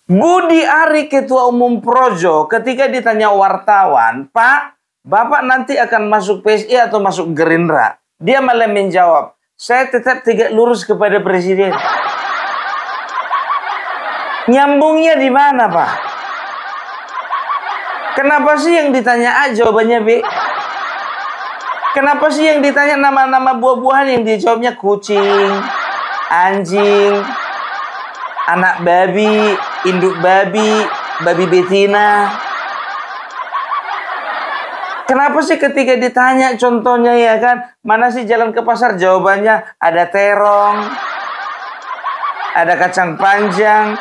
Budi Ari, Ketua Umum Projo, ketika ditanya wartawan, Pak, Bapak nanti akan masuk PSI atau masuk Gerindra? Dia malah menjawab, saya tetap tegak lurus kepada Presiden. Nyambungnya di mana, Pak? Kenapa sih yang ditanya A, jawabannya B? Kenapa sih yang ditanya nama-nama buah-buahan yang dijawabnya kucing, anjing, anak babi, induk babi, babi betina? Kenapa sih ketika ditanya contohnya ya kan, mana sih jalan ke pasar? Jawabannya ada terong, ada kacang panjang,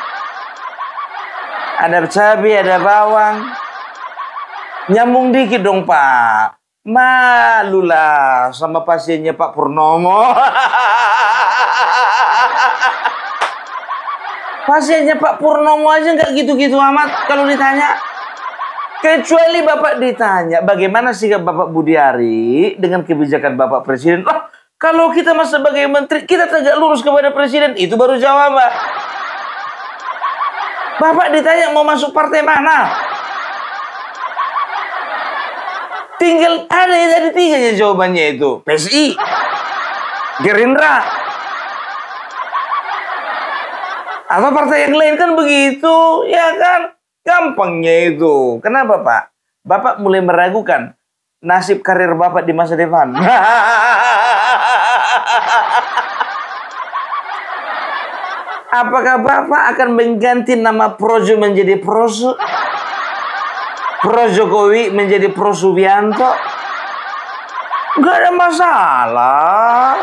ada cabai, ada bawang. Nyambung dikit dong, Pak. Malulah sama pasiennya Pak Purnomo. Pasiennya Pak Purnomo aja nggak gitu-gitu amat kalau ditanya. Kecuali Bapak ditanya, bagaimana sih Bapak Budi Ari dengan kebijakan Bapak Presiden? Oh, kalau kita masih sebagai menteri, kita tegak lurus kepada Presiden. Itu baru jawaban. Bapak ditanya mau masuk partai mana? Tinggal ada tiga ya jawabannya itu. PSI, Gerindra, atau partai yang lain, kan begitu, ya kan? Gampangnya itu. Kenapa, Pak? Bapak mulai meragukan nasib karir Bapak di masa depan. Apakah Bapak akan mengganti nama Projo menjadi Projo? Pro Jokowi menjadi Pro Subianto? Gak ada masalah.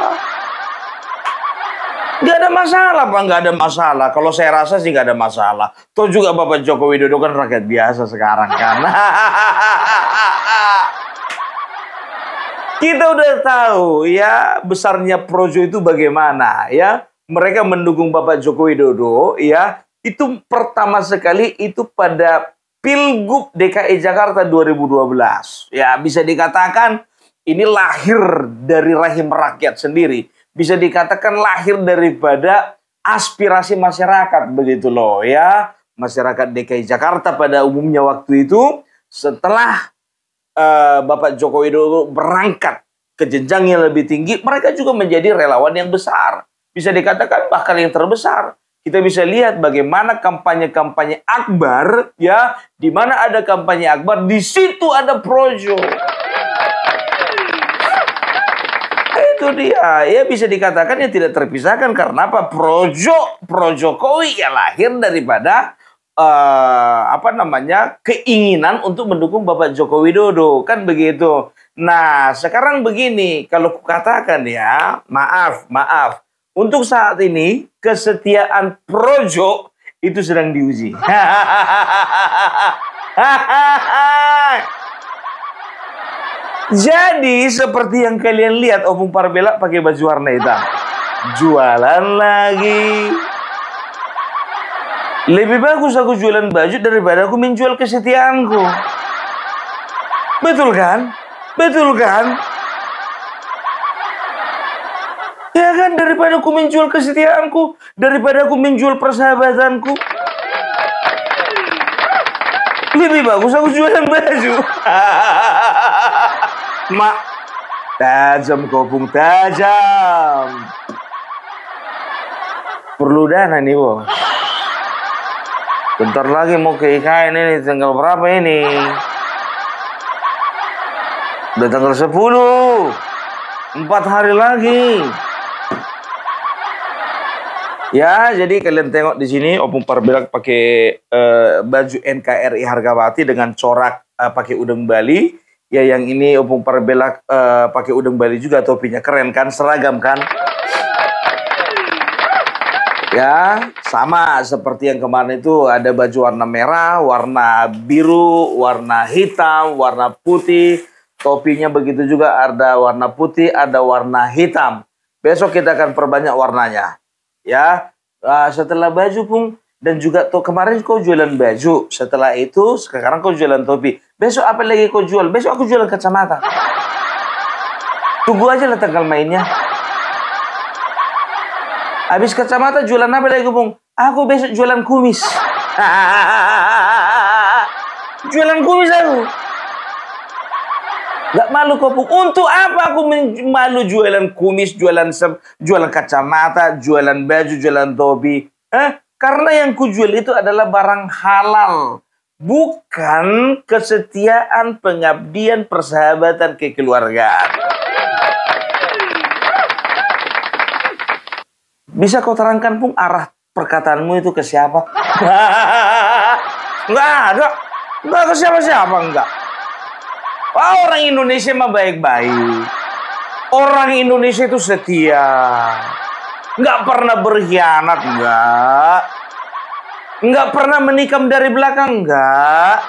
Gak ada masalah, Pak. Gak ada masalah. Kalau saya rasa sih gak ada masalah. Toh juga Bapak Joko Widodo kan rakyat biasa sekarang kan. Kita udah tahu ya besarnya Projo itu bagaimana ya. Mereka mendukung Bapak Joko Widodo ya. Itu pertama sekali itu pada Pilgub DKI Jakarta 2012. Ya, bisa dikatakan ini lahir dari rahim rakyat sendiri. Bisa dikatakan lahir daripada aspirasi masyarakat, begitu loh ya. Masyarakat DKI Jakarta pada umumnya waktu itu setelah Bapak Joko Widodo berangkat ke jenjang yang lebih tinggi, mereka juga menjadi relawan yang besar. Bisa dikatakan bahkan yang terbesar. Kita bisa lihat bagaimana kampanye-kampanye akbar, ya, di mana ada kampanye akbar, di situ ada Projo. Itu dia, ya bisa dikatakan ya tidak terpisahkan karena apa? Pro Jokowi ya lahir daripada keinginan untuk mendukung Bapak Joko Widodo, kan begitu. Nah, sekarang begini, kalau kukatakan ya, maaf. Untuk saat ini, kesetiaan Projo itu sedang diuji. Jadi, seperti yang kalian lihat, Opung Parbela pakai baju warna hitam. Jualan lagi. Lebih bagus aku jualan baju daripada aku menjual kesetiaanku. Betul kan? Betul kan? Ya kan, daripada aku menjual kesetiaanku, daripada aku menjual persahabatanku, lebih bagus aku jualan baju. Mak, tajam kopung, tajam. Perlu dana nih, Bos. Bentar lagi mau ke IKN ini, tanggal berapa ini? Udah tanggal 10. 4 hari lagi. Ya, jadi kalian tengok di sini Opung Parbela pakai baju NKRI Hargawati dengan corak pakai udeng Bali. Ya, yang ini Opung Parbela pakai udeng Bali juga, topinya keren kan, seragam kan? Ya, sama seperti yang kemarin itu ada baju warna merah, warna biru, warna hitam, warna putih. Topinya begitu juga ada warna putih, ada warna hitam. Besok kita akan perbanyak warnanya. Ya, setelah baju Pung, dan juga tuh kemarin kau jualan baju, setelah itu sekarang kau jualan topi. Besok apa lagi kau jual? Besok aku jualan kacamata. Tunggu aja lah tanggal mainnya. Habis kacamata jualan apa lagi Pung? Aku besok jualan kumis. Jualan kumis aku. Gak malu kok, Pung. Untuk apa aku malu jualan kumis, jualan kacamata, jualan baju, jualan topi? Karena yang kujual itu adalah barang halal. Bukan kesetiaan, pengabdian, persahabatan, kekeluargaan. Bisa kau terangkan, Pung, arah perkataanmu itu ke siapa? Nggak ada. Nggak ke siapa-siapa, enggak. Wah, orang Indonesia mah baik-baik. Orang Indonesia itu setia. Nggak pernah berkhianat, enggak. Nggak pernah menikam dari belakang, enggak.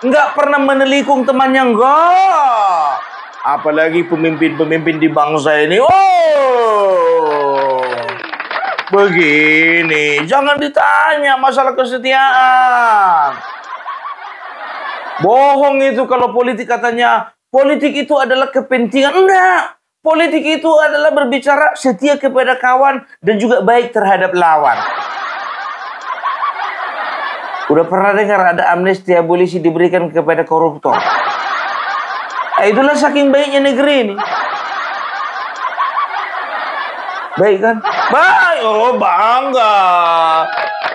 Nggak pernah menelikung temannya, enggak. Apalagi pemimpin-pemimpin di bangsa ini. Oh, begini. Jangan ditanya masalah kesetiaan. Bohong itu kalau politik katanya. Politik itu adalah kepentingan. Enggak. Politik itu adalah berbicara setia kepada kawan dan juga baik terhadap lawan. Udah pernah dengar ada amnesti abolisi diberikan kepada koruptor? Itulah saking baiknya negeri ini. Baik kan? Baik. Oh, bangga.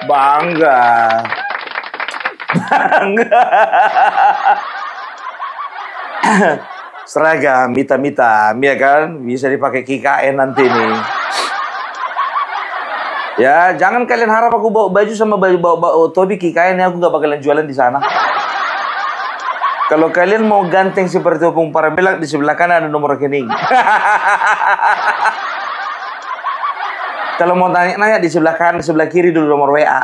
Bangga. Seragam hitam-hitam, ya kan? Bisa dipakai KKN nanti nih. Ya, jangan kalian harap aku bawa baju sama bawa topi KKN, aku gak bakalan jualan di sana. Kalau kalian mau ganteng seperti Opung Parabelak, di sebelah kanan ada nomor rekening. Kalau mau tanya-nanya di sebelah kanan, di sebelah kiri dulu nomor WA.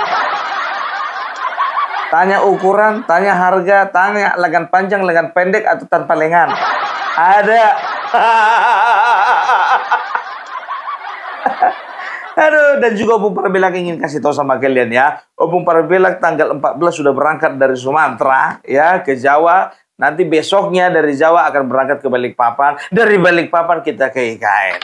Tanya ukuran, tanya harga, tanya lengan panjang, lengan pendek, atau tanpa lengan. Ada. Aduh, dan juga Opung Parabelak ingin kasih tahu sama kalian ya. Opung Parabelak tanggal 14 sudah berangkat dari Sumatera ya ke Jawa. Nanti besoknya dari Jawa akan berangkat ke Balikpapan. Dari Balikpapan kita ke IKN.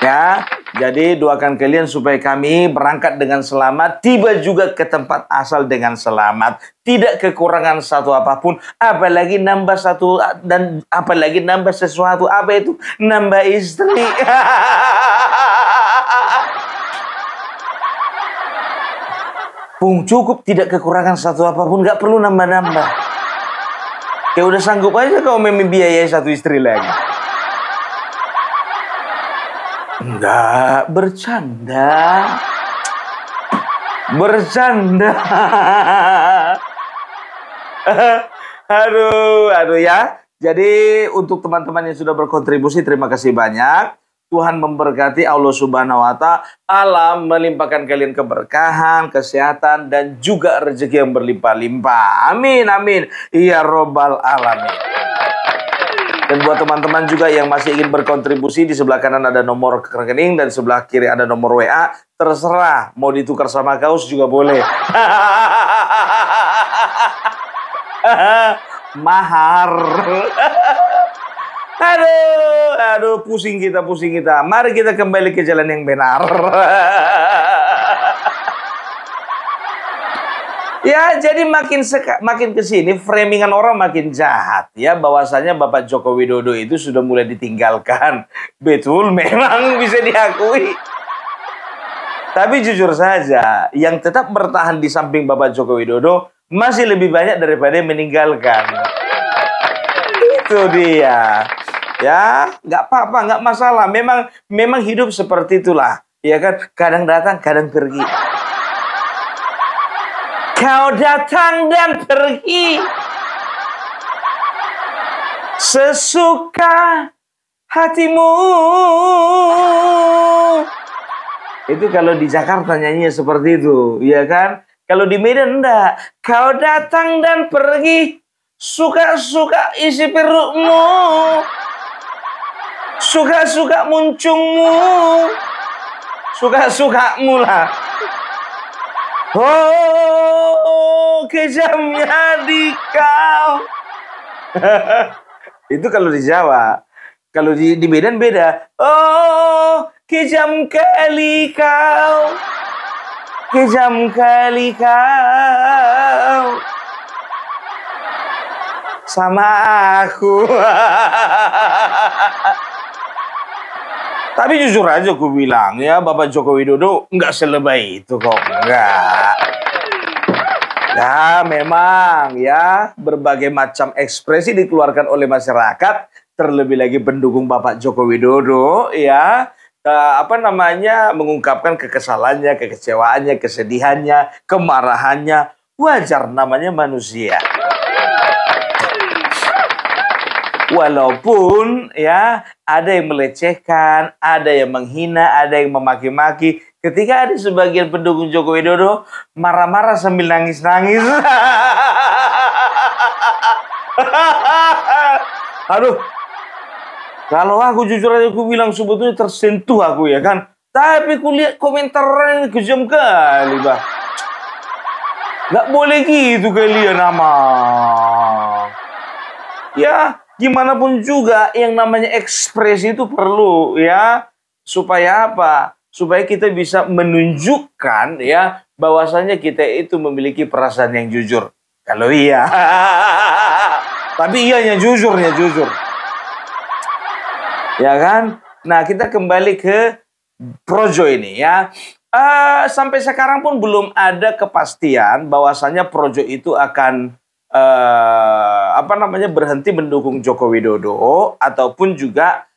Ya, jadi doakan kalian supaya kami berangkat dengan selamat, tiba juga ke tempat asal dengan selamat, tidak kekurangan satu apapun, apalagi nambah satu dan apalagi nambah sesuatu. Apa itu? Nambah istri. Pung, cukup, tidak kekurangan satu apapun, nggak perlu nambah-nambah. Ya udah sanggup aja kau membiayai satu istri lagi. Enggak, bercanda. Bercanda. Aduh ya. Jadi untuk teman-teman yang sudah berkontribusi, terima kasih banyak. Tuhan memberkati, Allah Subhanahu wa Ta'ala melimpahkan kalian keberkahan, kesehatan, dan juga rezeki yang berlimpah-limpah. Amin, amin. Ya Robbal Alamin. Dan buat teman-teman juga yang masih ingin berkontribusi, di sebelah kanan ada nomor rekening dan sebelah kiri ada nomor WA. Terserah, mau ditukar sama kaos juga boleh. Mahar. Aduh, pusing kita. Mari kita kembali ke jalan yang benar. Ya, jadi makin kesini framingan orang makin jahat ya, bahwasanya Bapak Joko Widodo itu sudah mulai ditinggalkan. Betul, memang bisa diakui. Tapi jujur saja, yang tetap bertahan di samping Bapak Joko Widodo masih lebih banyak daripada yang meninggalkan. Itu dia. Ya, nggak apa-apa, nggak masalah. Memang hidup seperti itulah. Ya kan, kadang datang, kadang pergi. Kau datang dan pergi sesuka hatimu. Itu kalau di Jakarta nyanyinya seperti itu, ya kan? Kalau di Medan enggak. Kau datang dan pergi suka-suka isi perutmu, suka-suka muncungmu, suka-sukamu lah. Oh, kejamnya di kau. Itu kalau di Jawa. Kalau di Medan beda. Oh, kejam kali kau. kejam kali kau sama aku. Tapi jujur aja aku bilang ya, Bapak Joko Widodo nggak selebay itu kok, enggak. Ya memang ya berbagai macam ekspresi dikeluarkan oleh masyarakat, terlebih lagi pendukung Bapak Joko Widodo ya. Mengungkapkan kekesalannya, kekecewaannya, kesedihannya, kemarahannya. Wajar, namanya manusia. Walaupun ya ada yang melecehkan, ada yang menghina, ada yang memaki-maki. Ketika ada sebagian pendukung Joko Widodo marah-marah sambil nangis-nangis. Aduh, kalau aku jujur aja aku bilang sebetulnya tersentuh aku ya kan. Tapi aku lihat komentarnya kejam kali, bah. Gak boleh gitu kalian nama. Ya, gimana pun juga yang namanya ekspresi itu perlu ya. Supaya apa? Supaya kita bisa menunjukkan ya bahwasanya kita itu memiliki perasaan yang jujur. Kalau iya. Tapi iyanya jujur ya jujur. Ya kan? Nah, kita kembali ke Projo ini ya. Sampai sekarang pun belum ada kepastian bahwasanya Projo itu akan berhenti mendukung Joko Widodo ataupun juga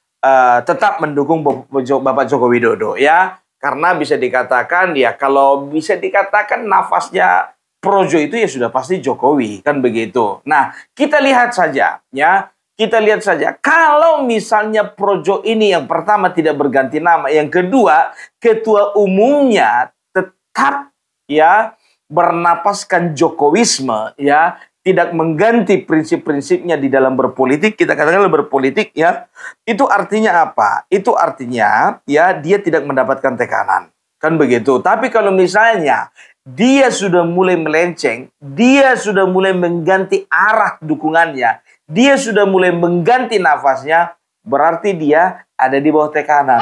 tetap mendukung Bapak Joko Widodo ya. Karena bisa dikatakan ya, kalau bisa dikatakan nafasnya Projo itu ya sudah pasti Jokowi, kan begitu. Nah, kita lihat saja ya. Kita lihat saja, kalau misalnya Projo ini yang pertama tidak berganti nama, yang kedua ketua umumnya tetap ya bernapaskan Jokowisme ya, tidak mengganti prinsip-prinsipnya di dalam berpolitik, kita katakan berpolitik ya. Itu artinya apa? Itu artinya ya dia tidak mendapatkan tekanan. Kan begitu. Tapi kalau misalnya dia sudah mulai melenceng, dia sudah mulai mengganti arah dukungannya, dia sudah mulai mengganti nafasnya, berarti dia ada di bawah tekanan.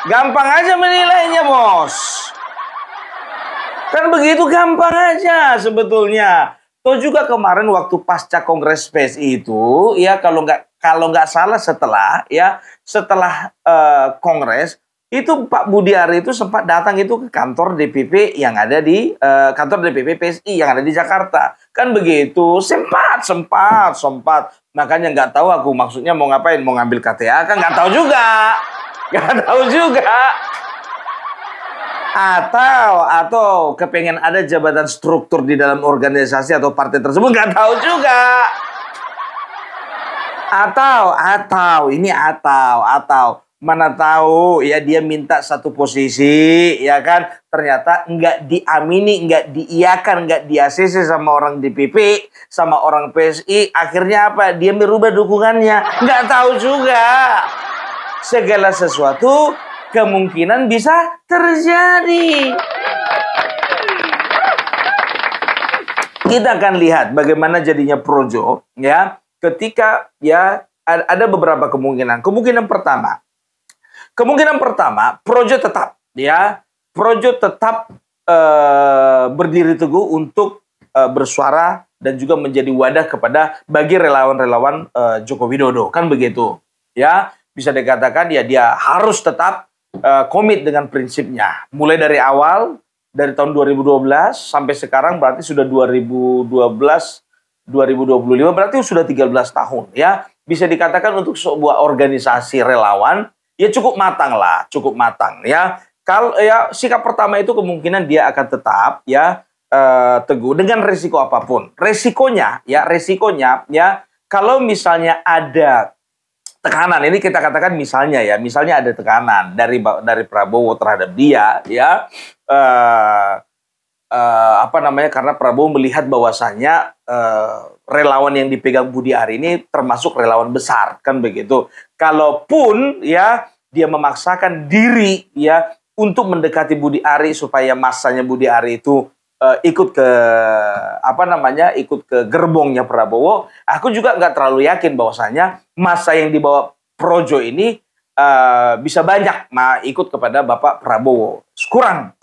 Gampang aja menilainya, bos. Kan begitu gampang aja sebetulnya. Toh juga kemarin waktu pasca Kongres PSI itu, ya kalau nggak salah setelah Kongres itu Pak Budiari itu sempat datang itu ke kantor DPP yang ada di kantor DPP PSI yang ada di Jakarta. Kan begitu, sempat. Makanya nggak tahu aku maksudnya mau ngapain, mau ngambil KTA kan nggak tahu juga. Atau kepengen ada jabatan struktur di dalam organisasi atau partai tersebut, nggak tahu juga. Atau mana tahu ya dia minta satu posisi ya kan, ternyata nggak diamini, nggak diiyakan, nggak di-ACC sama orang DPP, sama orang PSI, akhirnya apa? Dia merubah dukungannya. Nggak tahu juga. Segala sesuatu kemungkinan bisa terjadi. Kita akan lihat bagaimana jadinya Projo ya ketika ya ada beberapa kemungkinan. Kemungkinan pertama, Projo tetap berdiri teguh untuk bersuara dan juga menjadi wadah bagi relawan-relawan Joko Widodo, kan begitu. Ya, bisa dikatakan ya dia harus tetap komit dengan prinsipnya. Mulai dari awal dari tahun 2012 sampai sekarang berarti sudah 2025 berarti sudah 13 tahun ya. Bisa dikatakan untuk sebuah organisasi relawan ya cukup matang ya. Kalau ya sikap pertama itu kemungkinan dia akan tetap ya teguh dengan resiko apapun. Resikonya ya kalau misalnya ada tekanan, ini kita katakan misalnya ada tekanan dari Prabowo terhadap dia ya karena Prabowo melihat bahwasannya relawan yang dipegang Budi Ari ini termasuk relawan besar, kan begitu. Kalaupun ya dia memaksakan diri ya untuk mendekati Budi Ari supaya masanya Budi Ari itu ikut ke gerbongnya Prabowo, aku juga nggak terlalu yakin bahwasanya masa yang dibawa Projo ini bisa banyak ikut kepada Bapak Prabowo. Kurang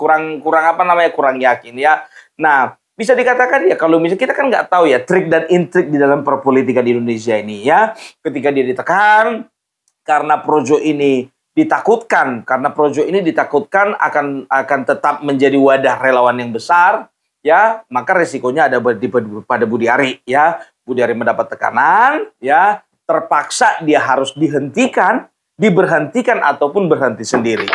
yakin ya. Nah, bisa dikatakan ya kalau misalnya kita kan nggak tahu ya trik dan intrik di dalam perpolitikan di Indonesia ini ya. Ketika dia ditekan karena projo ini ditakutkan akan tetap menjadi wadah relawan yang besar ya, maka resikonya ada pada Budi Ari ya. Budi Ari mendapat tekanan ya, terpaksa dia harus diberhentikan ataupun berhenti sendiri.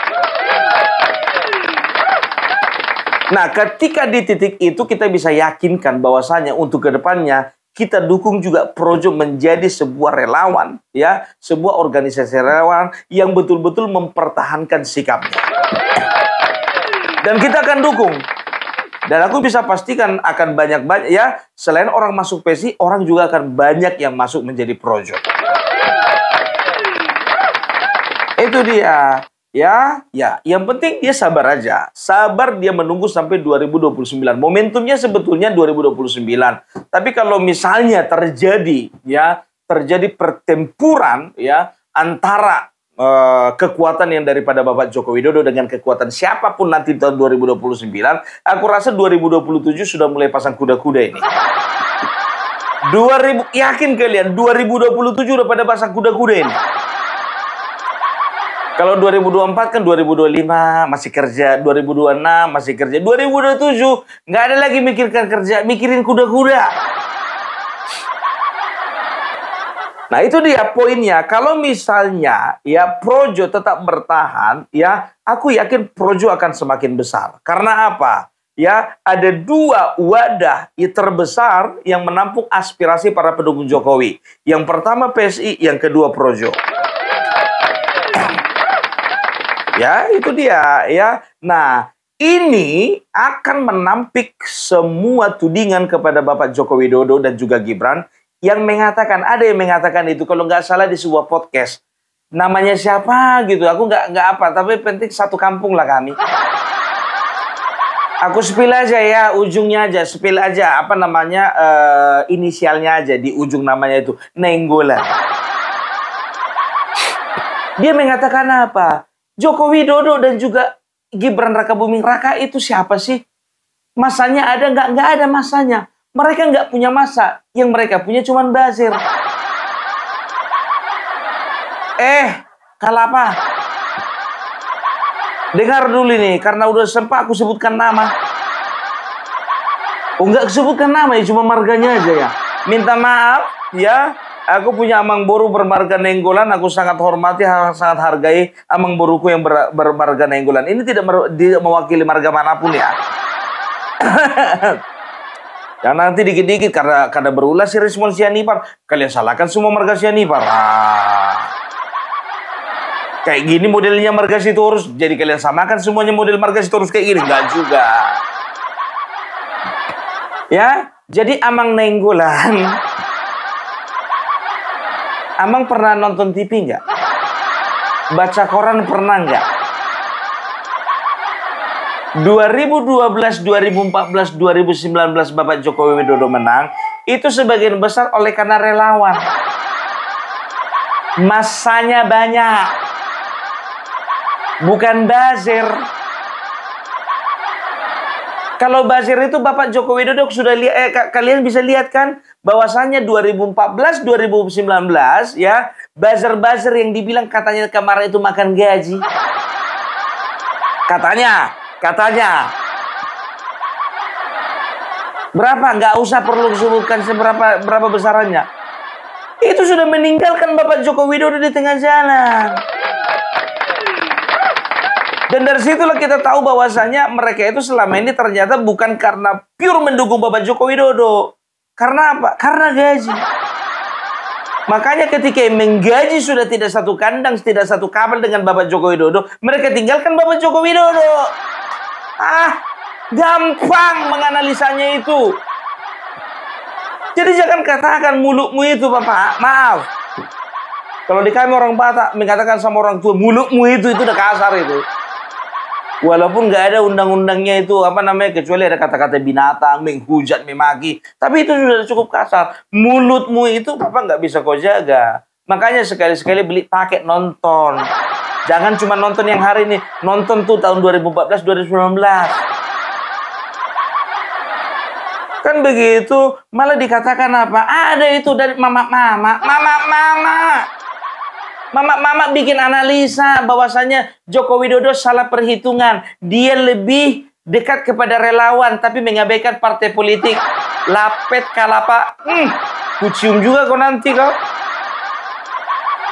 Nah, ketika di titik itu kita bisa yakinkan bahwasanya untuk kedepannya kita dukung juga Projo menjadi sebuah relawan, ya, sebuah organisasi relawan yang betul-betul mempertahankan sikapnya. Dan kita akan dukung. Dan aku bisa pastikan akan banyak ya, selain orang masuk PSI, orang juga akan banyak yang masuk menjadi Projo. Itu dia. Ya, yang penting dia sabar aja. Sabar dia menunggu sampai 2029. Momentumnya sebetulnya 2029. Tapi kalau misalnya terjadi pertempuran ya antara kekuatan yang daripada Bapak Joko Widodo dengan kekuatan siapapun nanti tahun 2029, aku rasa 2027 sudah mulai pasang kuda-kuda ini. Yakin kalian 2027 udah pada pasang kuda-kuda ini? Kalau 2024 kan 2025 masih kerja, 2026 masih kerja, 2027 nggak ada lagi mikirkan kerja, mikirin kuda-kuda. Nah itu dia poinnya. Kalau misalnya ya Projo tetap bertahan, ya aku yakin Projo akan semakin besar. Karena apa? Ya ada dua wadah terbesar yang menampung aspirasi para pendukung Jokowi. Yang pertama PSI, yang kedua Projo. Ya, itu dia ya. Nah, ini akan menampik semua tudingan kepada Bapak Joko Widodo dan juga Gibran yang mengatakan, ada yang mengatakan itu kalau nggak salah di sebuah podcast. Namanya siapa gitu, aku nggak apa, tapi penting satu kampung lah kami. Aku spill aja ya, ujungnya aja, spill aja apa namanya inisialnya aja di ujung namanya itu, Nenggolan. Dia mengatakan apa? Joko Widodo dan juga Gibran Rakabuming Raka itu siapa sih? Masanya ada nggak? Nggak ada masanya. Mereka nggak punya masa. Yang mereka punya cuma buzzer. Kalau apa? Dengar dulu nih, karena udah sempat aku sebutkan nama. Oh nggak sebutkan nama ya, cuma marganya aja ya. Minta maaf ya. Aku punya amang boru bermarga Nenggolan. Aku sangat hormati, sangat hargai amang boruku yang bermarga Nenggolan. Ini tidak mewakili marga manapun ya. Yang nanti dikit-dikit karena berulah si Rismon Sianipar, kalian salahkan semua marga Sianipar. Kayak gini modelnya marga Sitorus, jadi kalian samakan semuanya model marga Sitorus kayak gini? Enggak juga. Ya, jadi amang Nenggolan. Amang pernah nonton TV nggak? Baca koran pernah nggak? 2012, 2014, 2019 Bapak Jokowi Widodo menang, itu sebagian besar oleh karena relawan. Masanya banyak. Bukan buzzer. Kalau buzzer itu Bapak Joko Widodo sudah lihat, kalian bisa lihat kan bahwasannya 2014, 2019 ya, buzzer-buzzer yang dibilang katanya kemarin itu makan gaji. Katanya. Berapa? Nggak usah perlu disebutkan berapa besarannya. Itu sudah meninggalkan Bapak Joko Widodo di tengah jalan. Dan dari situlah kita tahu bahwasanya mereka itu selama ini ternyata bukan karena pure mendukung Bapak Joko Widodo. Karena apa? Karena gaji. Makanya ketika menggaji sudah tidak satu kandang, tidak satu kapal dengan Bapak Joko Widodo, mereka tinggalkan Bapak Joko Widodo. Gampang menganalisanya itu. Jadi jangan katakan mulutmu itu Bapak. Maaf. Kalau di kami orang Batak mengatakan sama orang tua, mulutmu itu udah kasar itu. Walaupun nggak ada undang-undangnya itu kecuali ada kata-kata binatang, menghujat, memaki. Tapi itu sudah cukup kasar. Mulutmu itu Bapak nggak bisa kau jaga. Makanya sekali-sekali beli paket nonton. Jangan cuma nonton yang hari ini. Nonton tuh tahun 2014, 2019. Kan begitu, malah dikatakan apa? Ada itu dari mama-mama. Mama bikin analisa bahwasanya Joko Widodo salah perhitungan. Dia lebih dekat kepada relawan, tapi mengabaikan partai politik. Lapet kalapa. Kucium juga kau nanti kau.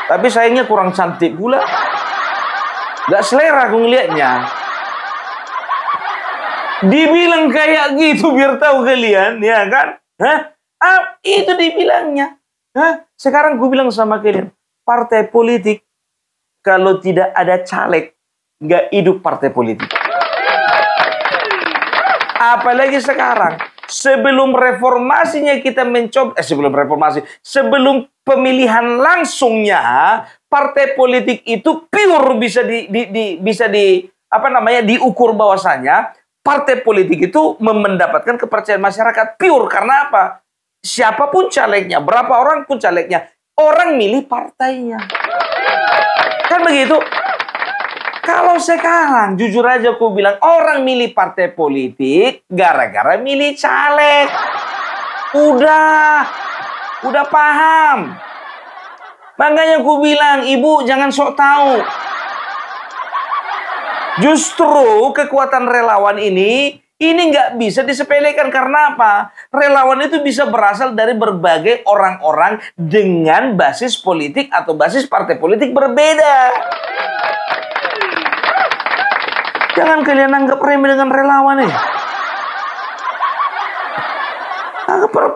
Tapi sayangnya kurang cantik pula. Gak selera aku ngeliatnya. Dibilang kayak gitu biar tahu kalian, ya kan? Itu dibilangnya. Sekarang gue bilang sama kalian, partai politik kalau tidak ada caleg, nggak hidup partai politik. Apalagi sekarang, sebelum reformasinya kita mencoba, sebelum pemilihan langsungnya, partai politik itu pure bisa diukur bahwasanya partai politik itu mendapatkan kepercayaan masyarakat pure. Karena apa? Siapapun calegnya, berapa orang pun calegnya, orang milih partainya. Kan begitu? Kalau sekarang, jujur aja aku bilang, orang milih partai politik gara-gara milih caleg. Udah paham. Makanya aku bilang, ibu jangan sok tahu. Justru kekuatan relawan ini nggak bisa disepelekan. Karena apa? Relawan itu bisa berasal dari berbagai orang-orang dengan basis politik atau basis partai politik berbeda. Jangan kalian anggap remeh dengan relawan nih.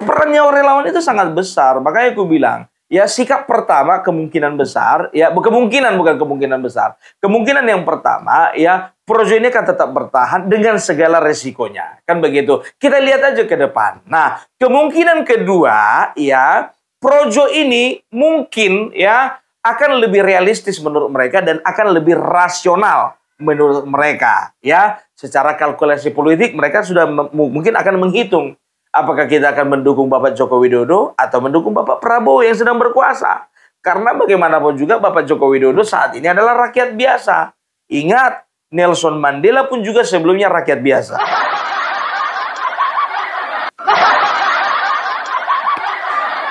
Perannya relawan itu sangat besar. Makanya aku bilang, ya sikap pertama kemungkinan besar, ya bukan kemungkinan besar. Kemungkinan yang pertama, ya projo ini akan tetap bertahan dengan segala resikonya. Kan begitu. Kita lihat aja ke depan. Nah, kemungkinan kedua, ya projo ini mungkin ya akan lebih realistis menurut mereka dan akan lebih rasional menurut mereka. Ya, secara kalkulasi politik mereka sudah mungkin akan menghitung. Apakah kita akan mendukung Bapak Joko Widodo atau mendukung Bapak Prabowo yang sedang berkuasa? Karena bagaimanapun juga Bapak Joko Widodo saat ini adalah rakyat biasa. Ingat, Nelson Mandela pun juga sebelumnya rakyat biasa.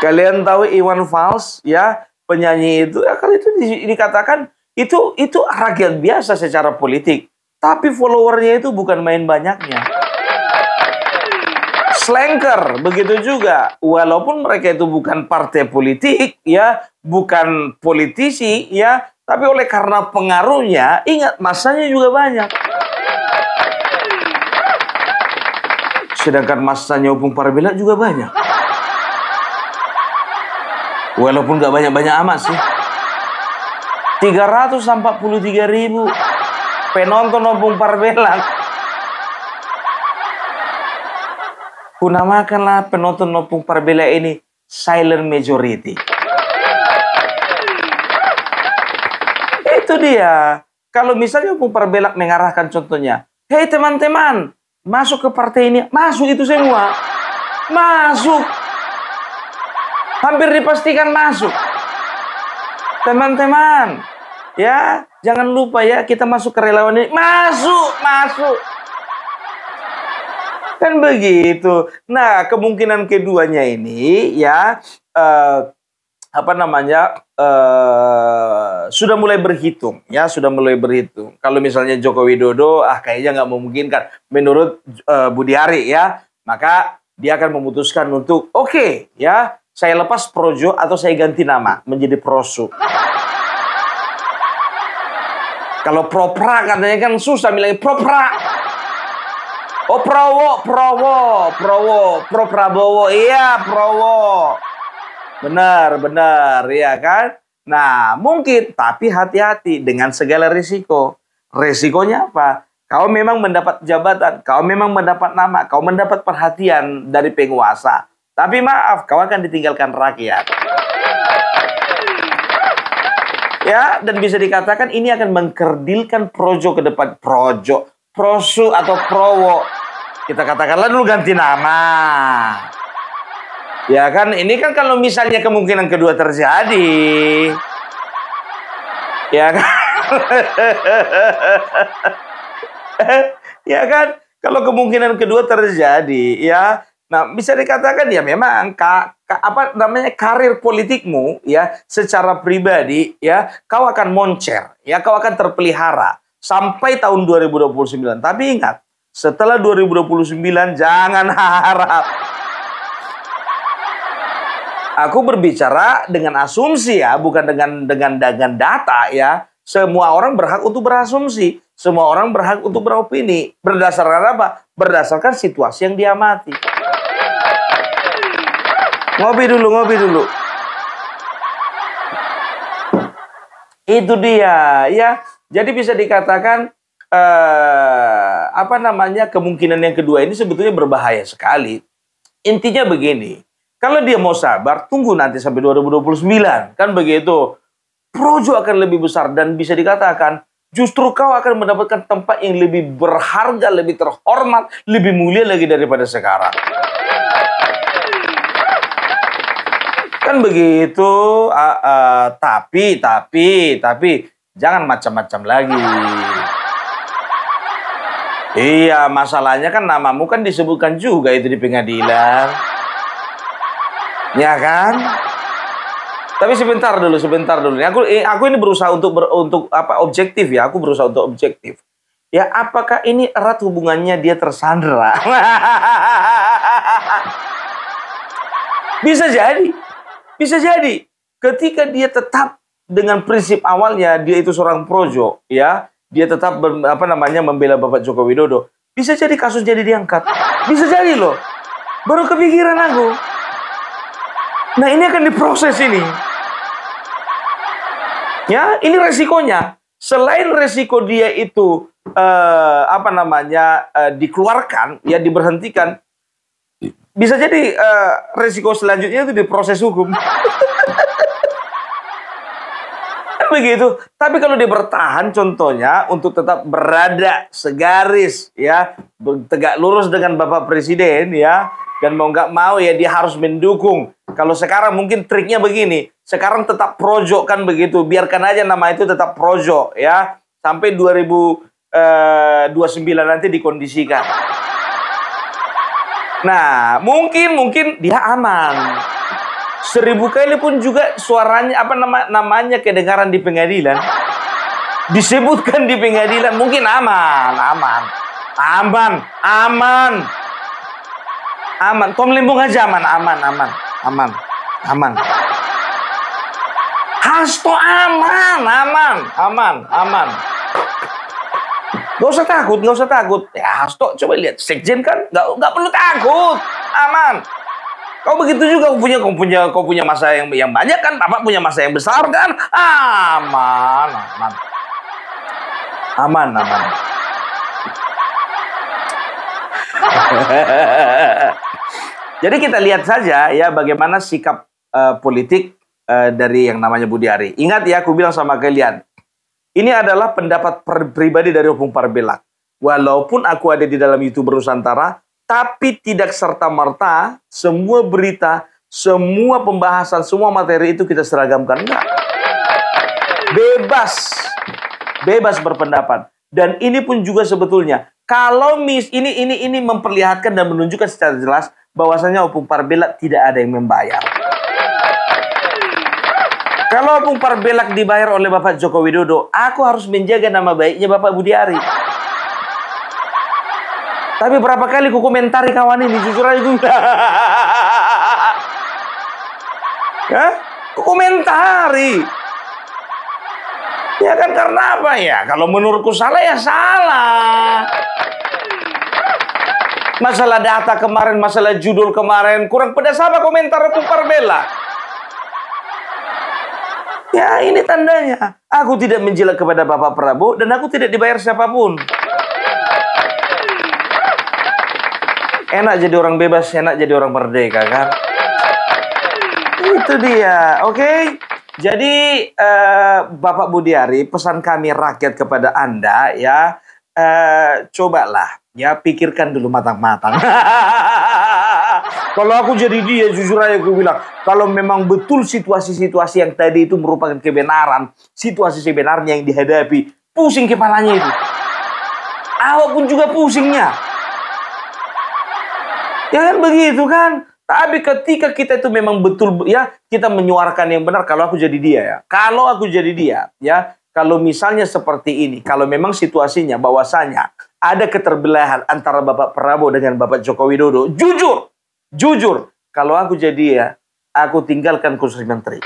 Kalian tahu Iwan Fals, ya, penyanyi itu, ya kalau itu dikatakan itu rakyat biasa secara politik. Tapi followernya itu bukan main banyaknya. Slanker, begitu juga. Walaupun mereka itu bukan partai politik, ya, bukan politisi, ya, tapi oleh karena pengaruhnya, ingat masanya juga banyak. Sedangkan masanya Opung Parbela juga banyak. Walaupun gak banyak-banyak amat sih. 343.000 penonton Opung Parbela. Kunamakanlah penonton Opung Parbela ini silent majority. Itu dia. Kalau misalnya Opung Parbela mengarahkan contohnya, hei teman-teman, masuk ke partai ini, masuk itu semua. Masuk. Hampir dipastikan masuk. Teman-teman, ya, jangan lupa ya, kita masuk ke relawan ini. Masuk. Kan begitu. Nah, kemungkinan keduanya ini ya sudah mulai berhitung, ya, sudah mulai berhitung. Kalau misalnya Joko Widodo kayaknya nggak memungkinkan menurut Budi Ari, ya, maka dia akan memutuskan untuk oke, ya, saya lepas Projo atau saya ganti nama menjadi Prosu. Kalau Propra katanya kan susah bilangnya Propra. Oh, Pro Prabowo, iya Prabowo. Benar, ya kan? Nah, mungkin, tapi hati-hati dengan segala risiko. Risikonya apa? Kau memang mendapat jabatan, kau memang mendapat nama, kau mendapat perhatian dari penguasa. Tapi maaf, kau akan ditinggalkan rakyat. Ya, dan bisa dikatakan ini akan mengkerdilkan Projo ke depan. Prosu atau Prowo. Kita katakanlah dulu ganti nama. Ya kan, ini kan kalau misalnya kemungkinan kedua terjadi, ya kan? Ya kan? Kalau kemungkinan kedua terjadi, ya, nah bisa dikatakan ya memang apa namanya karir politikmu ya secara pribadi ya kau akan moncer, ya kau akan terpelihara sampai tahun 2029. Tapi ingat, setelah 2029 jangan harap. Aku berbicara dengan asumsi ya, bukan dengan data ya. Semua orang berhak untuk berasumsi. Semua orang berhak untuk beropini. Berdasarkan apa? Berdasarkan situasi yang diamati. Ngopi dulu. Itu dia, ya. Jadi bisa dikatakan apa namanya kemungkinan yang kedua ini sebetulnya berbahaya sekali. Intinya begini, kalau dia mau sabar, tunggu nanti sampai 2029, kan begitu. Projo akan lebih besar dan bisa dikatakan justru kau akan mendapatkan tempat yang lebih berharga, lebih terhormat, lebih mulia lagi daripada sekarang. Kan begitu. Tapi jangan macam-macam lagi. Iya, masalahnya kan namamu kan disebutkan juga itu di pengadilan. Ya kan? Tapi sebentar dulu. Aku ini berusaha untuk objektif ya. Aku berusaha untuk objektif. Ya, apakah ini erat hubungannya dia tersandera? Bisa jadi. Ketika dia tetap dengan prinsip awalnya dia itu seorang projo, ya. Dia tetap membela Bapak Joko Widodo. Bisa jadi kasus jadi diangkat. Bisa jadi loh. Baru kepikiran aku. Nah, ini akan diproses ini. Ya, ini resikonya. Selain resiko dia itu dikeluarkan, ya diberhentikan, bisa jadi resiko selanjutnya itu diproses hukum. Begitu. Tapi kalau dia bertahan, contohnya untuk tetap berada segaris, ya, tegak lurus dengan Bapak Presiden, ya, dan mau nggak mau ya dia harus mendukung. Kalau sekarang mungkin triknya begini, sekarang tetap projo kan begitu, biarkan aja nama itu tetap projo ya, sampai 2029 nanti dikondisikan. Nah, mungkin dia aman. 1000 kali pun juga suaranya namanya kedengaran di pengadilan, disebutkan di pengadilan, mungkin aman. Tom Limbong aja aman. Hasto aman. Gak usah takut. Ya Hasto coba lihat, Sekjen kan nggak perlu takut, aman. Kau begitu juga, kau punya masa yang banyak kan, Bapak punya masa yang besar kan, aman. Jadi kita lihat saja ya bagaimana sikap politik dari yang namanya Budi Ari. Ingat ya, aku bilang sama kalian, ini adalah pendapat pribadi dari Opung Parbelak. Walaupun aku ada di dalam YouTuber Nusantara, tapi tidak serta-merta semua berita, semua pembahasan, semua materi itu kita seragamkan. Enggak. Bebas berpendapat. Dan ini pun juga sebetulnya, kalau ini memperlihatkan dan menunjukkan secara jelas bahwasanya Opung Parbelak tidak ada yang membayar. Kalau Opung Parbelak dibayar oleh Bapak Joko Widodo, aku harus menjaga nama baiknya Bapak Budi Ari. Tapi berapa kali ku komentari kawan ini, jujur aja gue. Ya, ku komentari. Ya kan, karena apa ya? Kalau menurutku salah ya salah. Masalah data kemarin, masalah judul kemarin, kurang pedas apa komentar Opung Parbelak? Ya ini tandanya. Aku tidak menjilat kepada Bapak Prabowo dan aku tidak dibayar siapapun. Enak jadi orang bebas, enak jadi orang merdeka kan? Itu dia, oke? Jadi Bapak Budi Ari, pesan kami rakyat kepada Anda ya, cobalah ya pikirkan dulu matang-matang. Kalau aku jadi dia, jujur aja aku bilang, kalau memang betul situasi-situasi yang tadi itu merupakan kebenaran, situasi sebenarnya yang dihadapi, pusing kepalanya itu. Awak pun juga pusingnya. Ya kan begitu kan? Tapi ketika kita itu memang betul, ya, kita menyuarakan yang benar. Kalau aku jadi dia, ya. Kalau aku jadi dia, ya. Kalau misalnya seperti ini, kalau memang situasinya bahwasanya ada keterbelahan antara Bapak Prabowo dengan Bapak Joko Widodo, jujur, kalau aku jadi ya, aku tinggalkan kursi menteri.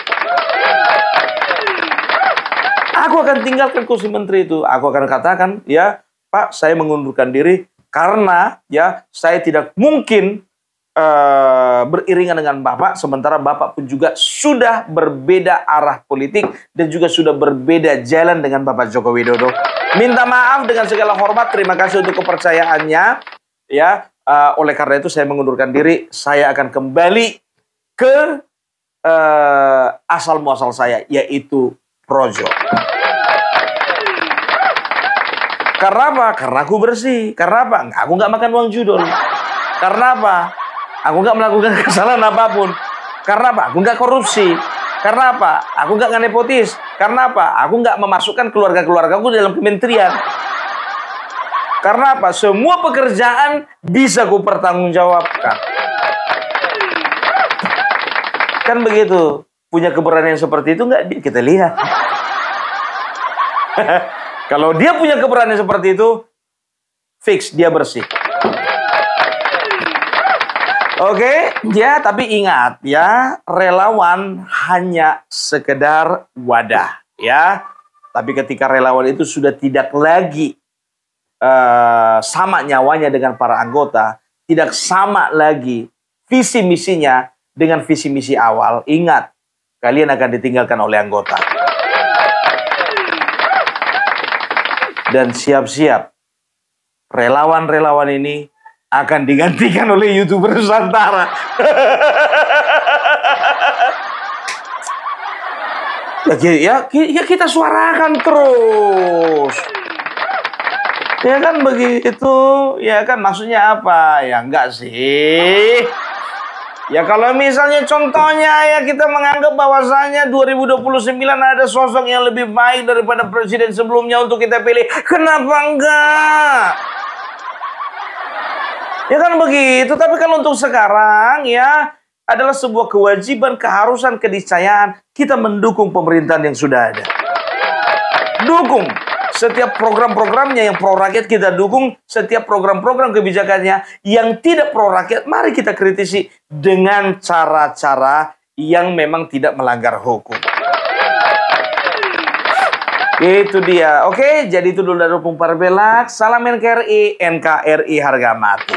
Aku akan tinggalkan kursi menteri itu. Aku akan katakan, ya, Pak, saya mengundurkan diri karena ya saya tidak mungkin beriringan dengan Bapak, sementara Bapak pun juga sudah berbeda arah politik dan juga sudah berbeda jalan dengan Bapak Joko Widodo. Minta maaf dengan segala hormat, terima kasih untuk kepercayaannya, ya. Oleh karena itu saya mengundurkan diri, saya akan kembali ke asal muasal saya, yaitu Projo. Karena apa? Karena aku bersih. Karena apa? Aku nggak makan uang judul. Karena apa? Aku nggak melakukan kesalahan apapun. Karena apa? Aku nggak korupsi. Karena apa? Aku nggak nepotis. Karena apa? Aku nggak memasukkan keluarga-keluargaku dalam kementerian. Karena apa? Semua pekerjaan bisa ku pertanggungjawabkan. Kan begitu. Punya keberanian seperti itu nggak? Kita lihat. Kalau dia punya keberanian seperti itu, fix dia bersih. Oke, ya, tapi ingat ya, relawan hanya sekedar wadah, ya. Tapi ketika relawan itu sudah tidak lagi sama nyawanya dengan para anggota, tidak sama lagi visi misinya dengan visi misi awal, ingat, kalian akan ditinggalkan oleh anggota. Dan siap-siap, relawan-relawan ini akan digantikan oleh YouTuber Nusantara. Ya kita suarakan terus. Ya kan begitu. Ya kan maksudnya apa? Ya enggak sih. Ya kalau misalnya contohnya ya kita menganggap bahwasanya 2029 ada sosok yang lebih baik daripada presiden sebelumnya untuk kita pilih. Kenapa enggak? Ya kan begitu, tapi kalau untuk sekarang ya adalah sebuah kewajiban, keharusan, keniscayaan kita mendukung pemerintahan yang sudah ada. Dukung setiap program-programnya yang pro rakyat, kita dukung setiap program-program kebijakannya yang tidak pro rakyat. Mari kita kritisi dengan cara-cara yang memang tidak melanggar hukum. Itu dia. Oke, jadi itu dulu dari Opung Parabelak. Salam NKRI, NKRI harga mati.